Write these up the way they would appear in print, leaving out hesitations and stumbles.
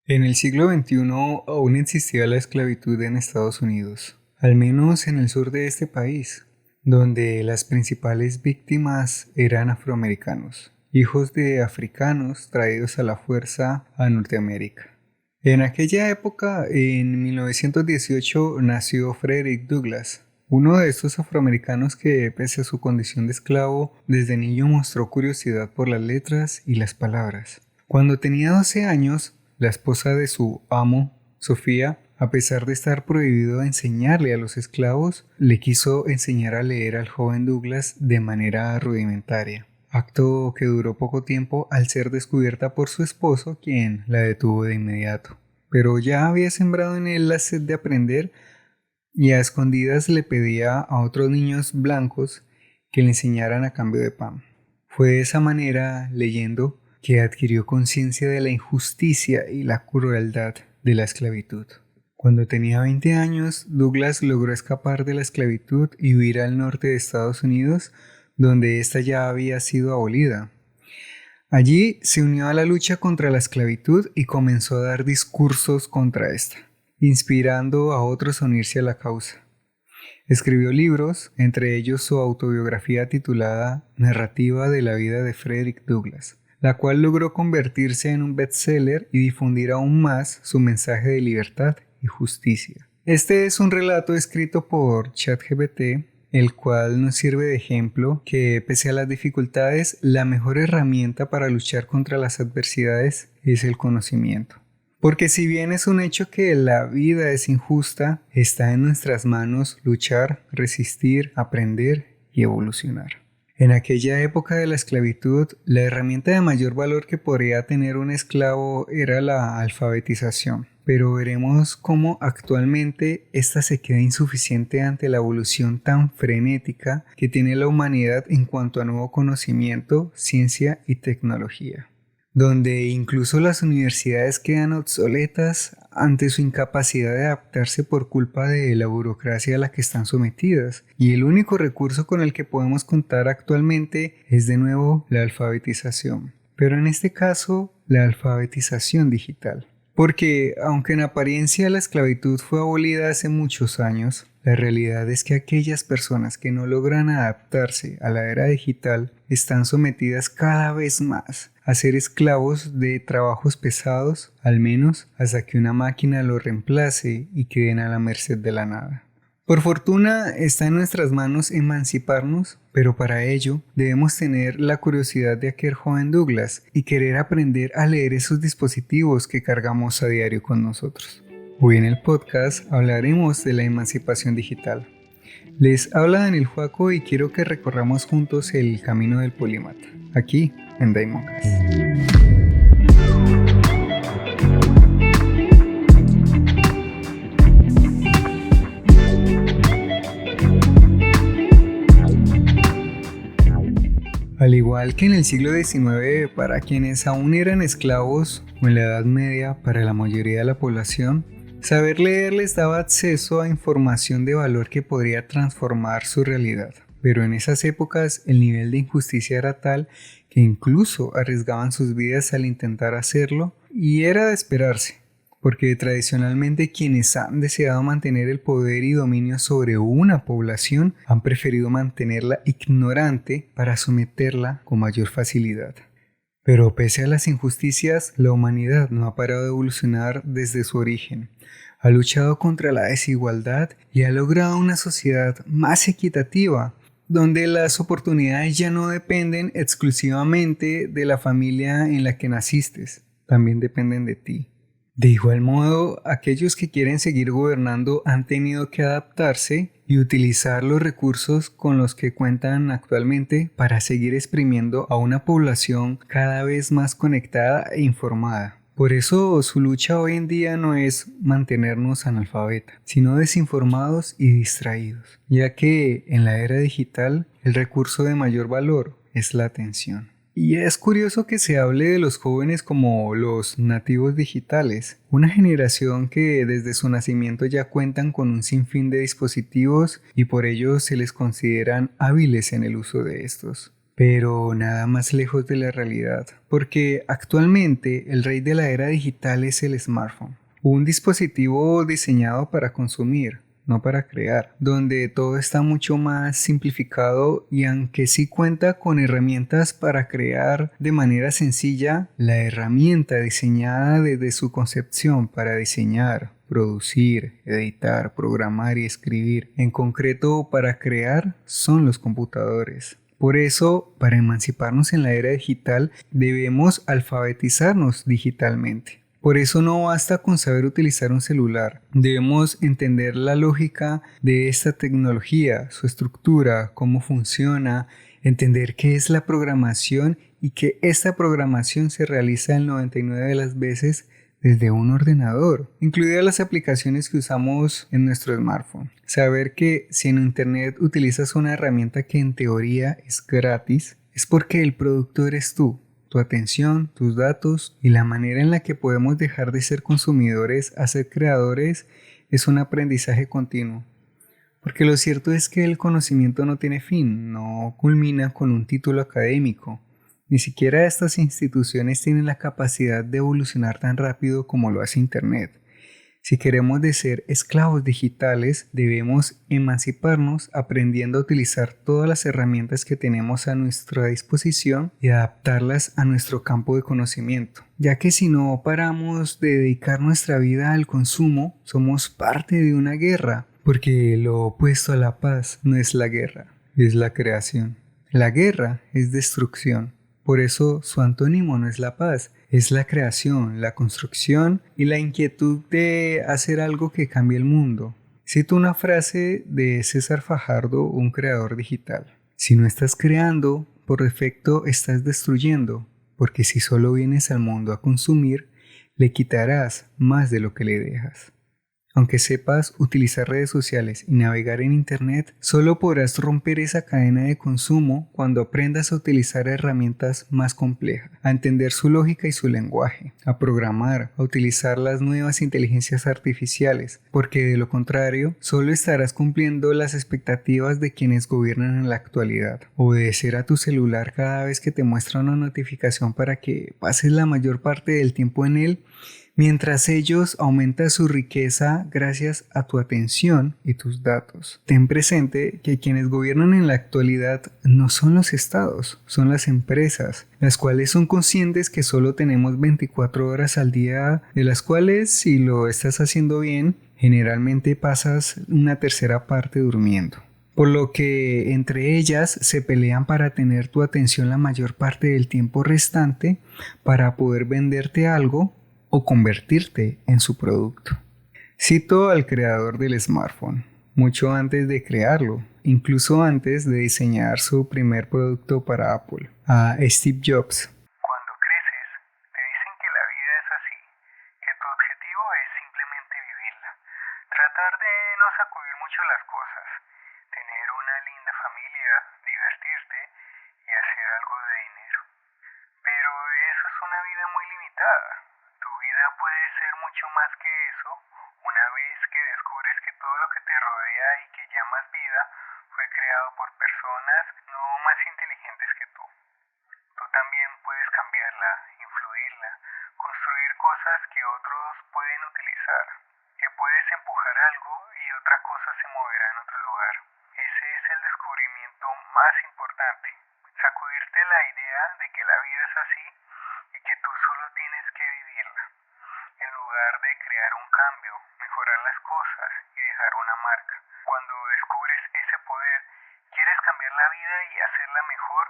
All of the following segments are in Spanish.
En el siglo XXI aún existía la esclavitud en Estados Unidos, al menos en el sur de este país, donde las principales víctimas eran afroamericanos, hijos de africanos traídos a la fuerza a Norteamérica. En aquella época, en 1918, nació Frederick Douglass, uno de estos afroamericanos que, pese a su condición de esclavo, desde niño mostró curiosidad por las letras y las palabras. Cuando tenía 12 años, la esposa de su amo, Sofía, a pesar de estar prohibido enseñarle a los esclavos, le quiso enseñar a leer al joven Douglass de manera rudimentaria, acto que duró poco tiempo al ser descubierta por su esposo, quien la detuvo de inmediato. Pero ya había sembrado en él la sed de aprender y a escondidas le pedía a otros niños blancos que le enseñaran a cambio de pan. Fue de esa manera, leyendo, que adquirió conciencia de la injusticia y la crueldad de la esclavitud. Cuando tenía 20 años, Douglass logró escapar de la esclavitud y huir al norte de Estados Unidos, donde ésta ya había sido abolida. Allí se unió a la lucha contra la esclavitud y comenzó a dar discursos contra esta, inspirando a otros a unirse a la causa. Escribió libros, entre ellos su autobiografía titulada Narrativa de la vida de Frederick Douglass, la cual logró convertirse en un bestseller y difundir aún más su mensaje de libertad y justicia. Este es un relato escrito por ChatGPT, el cual nos sirve de ejemplo que, pese a las dificultades, la mejor herramienta para luchar contra las adversidades es el conocimiento. Porque si bien es un hecho que la vida es injusta, está en nuestras manos luchar, resistir, aprender y evolucionar. En aquella época de la esclavitud, la herramienta de mayor valor que podría tener un esclavo era la alfabetización. Pero veremos cómo actualmente esta se queda insuficiente ante la evolución tan frenética que tiene la humanidad en cuanto a nuevo conocimiento, ciencia y tecnología, donde incluso las universidades quedan obsoletas ante su incapacidad de adaptarse por culpa de la burocracia a la que están sometidas, y el único recurso con el que podemos contar actualmente es de nuevo la alfabetización, pero en este caso la alfabetización digital. Porque, aunque en apariencia la esclavitud fue abolida hace muchos años, la realidad es que aquellas personas que no logran adaptarse a la era digital están sometidas cada vez más a ser esclavos de trabajos pesados, al menos hasta que una máquina los reemplace y queden a la merced de la nada. Por fortuna está en nuestras manos emanciparnos, pero para ello debemos tener la curiosidad de aquel joven Douglass y querer aprender a leer esos dispositivos que cargamos a diario con nosotros. Hoy en el podcast hablaremos de la emancipación digital. Les habla Daniel Joaco y quiero que recorramos juntos el camino del polímata, aquí en Daimongas. Al igual que en el siglo XIX, para quienes aún eran esclavos, o en la Edad Media para la mayoría de la población, saber leer les daba acceso a información de valor que podría transformar su realidad. Pero en esas épocas el nivel de injusticia era tal que incluso arriesgaban sus vidas al intentar hacerlo, y era de esperarse, porque tradicionalmente quienes han deseado mantener el poder y dominio sobre una población han preferido mantenerla ignorante para someterla con mayor facilidad. Pero pese a las injusticias, la humanidad no ha parado de evolucionar desde su origen. Ha luchado contra la desigualdad y ha logrado una sociedad más equitativa, donde las oportunidades ya no dependen exclusivamente de la familia en la que naciste, también dependen de ti. De igual modo, aquellos que quieren seguir gobernando han tenido que adaptarse y utilizar los recursos con los que cuentan actualmente para seguir exprimiendo a una población cada vez más conectada e informada. Por eso su lucha hoy en día no es mantenernos analfabetas, sino desinformados y distraídos, ya que en la era digital el recurso de mayor valor es la atención. Y es curioso que se hable de los jóvenes como los nativos digitales, una generación que desde su nacimiento ya cuentan con un sinfín de dispositivos y por ello se les consideran hábiles en el uso de estos. pero nada más lejos de la realidad, porque actualmente el rey de la era digital es el smartphone, un dispositivo diseñado para consumir, no para crear, donde todo está mucho más simplificado y aunque sí cuenta con herramientas para crear de manera sencilla, la herramienta diseñada desde su concepción para diseñar, producir, editar, programar y escribir, en concreto para crear, son los computadores. Por eso, para emanciparnos en la era digital, debemos alfabetizarnos digitalmente. Por eso no basta con saber utilizar un celular, debemos entender la lógica de esta tecnología, su estructura, cómo funciona, entender qué es la programación y que esta programación se realiza el 99 de las veces desde un ordenador, incluidas las aplicaciones que usamos en nuestro smartphone. Saber que si en Internet utilizas una herramienta que en teoría es gratis, es porque el producto eres tú. Tu atención, tus datos y la manera en la que podemos dejar de ser consumidores a ser creadores es un aprendizaje continuo. Porque lo cierto es que el conocimiento no tiene fin, no culmina con un título académico. Ni siquiera estas instituciones tienen la capacidad de evolucionar tan rápido como lo hace Internet. Si queremos de ser esclavos digitales, debemos emanciparnos aprendiendo a utilizar todas las herramientas que tenemos a nuestra disposición y adaptarlas a nuestro campo de conocimiento. Ya que si no paramos de dedicar nuestra vida al consumo, somos parte de una guerra, porque lo opuesto a la paz no es la guerra, es la creación. La guerra es destrucción. Por eso su antónimo no es la paz, es la creación, la construcción y la inquietud de hacer algo que cambie el mundo. Cito una frase de César Fajardo, un creador digital. Si no estás creando, por defecto estás destruyendo, porque si solo vienes al mundo a consumir, le quitarás más de lo que le dejas. Aunque sepas utilizar redes sociales y navegar en Internet, solo podrás romper esa cadena de consumo cuando aprendas a utilizar herramientas más complejas, a entender su lógica y su lenguaje, a programar, a utilizar las nuevas inteligencias artificiales, porque de lo contrario, solo estarás cumpliendo las expectativas de quienes gobiernan en la actualidad. Obedecer a tu celular cada vez que te muestra una notificación para que pases la mayor parte del tiempo en él, mientras ellos aumentan su riqueza gracias a tu atención y tus datos. Ten presente que quienes gobiernan en la actualidad no son los estados, son las empresas, las cuales son conscientes que solo tenemos 24 horas al día, de las cuales, si lo estás haciendo bien, generalmente pasas una tercera parte durmiendo. Por lo que entre ellas se pelean para tener tu atención la mayor parte del tiempo restante para poder venderte algo o convertirte en su producto. Cito al creador del smartphone, mucho antes de crearlo, incluso antes de diseñar su primer producto para Apple, a Steve Jobs. Cuando creces, te dicen que la vida es así, que tu objetivo es simplemente vivirla, tratar de no sacudir mucho las cosas, tener una linda familia, divertirte y hacer algo de dinero. Pero eso es una vida muy limitada. Tu vida puede ser mucho más que eso una vez que descubres que todo lo que te rodea y que llamas vida fue creado por personas no más inteligentes que tú. Tú también puedes cambiarla, influirla, construir cosas que otros pueden utilizar, que puedes empujar algo y otra cosa se moverá en otro lugar. Ese es el descubrimiento más importante, sacudirte la idea de que la vida es así y que tú solo tienes que vivirla. En lugar de crear un cambio, mejorar las cosas y dejar una marca. Cuando descubres ese poder, quieres cambiar la vida y hacerla mejor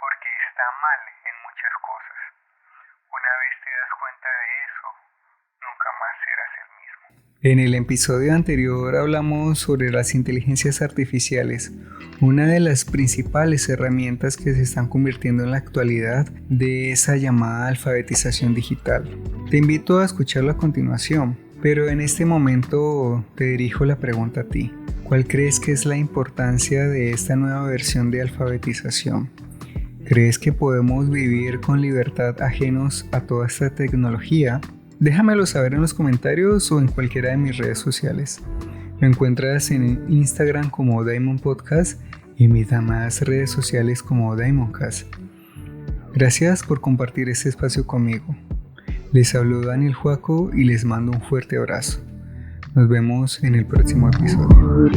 porque está mal en muchas cosas. Una vez te das cuenta de eso, nunca más serás el mismo. En el episodio anterior hablamos sobre las inteligencias artificiales, una de las principales herramientas que se están convirtiendo en la actualidad de esa llamada alfabetización digital. Te invito a escucharlo a continuación, pero en este momento te dirijo la pregunta a ti. ¿Cuál crees que es la importancia de esta nueva versión de alfabetización? ¿Crees que podemos vivir con libertad ajenos a toda esta tecnología? Déjamelo saber en los comentarios o en cualquiera de mis redes sociales. Me encuentras en Instagram como Diamond Podcast y mis demás redes sociales como Diamondcast. Gracias por compartir este espacio conmigo. Les habló Daniel Joaco y les mando un fuerte abrazo. Nos vemos en el próximo episodio.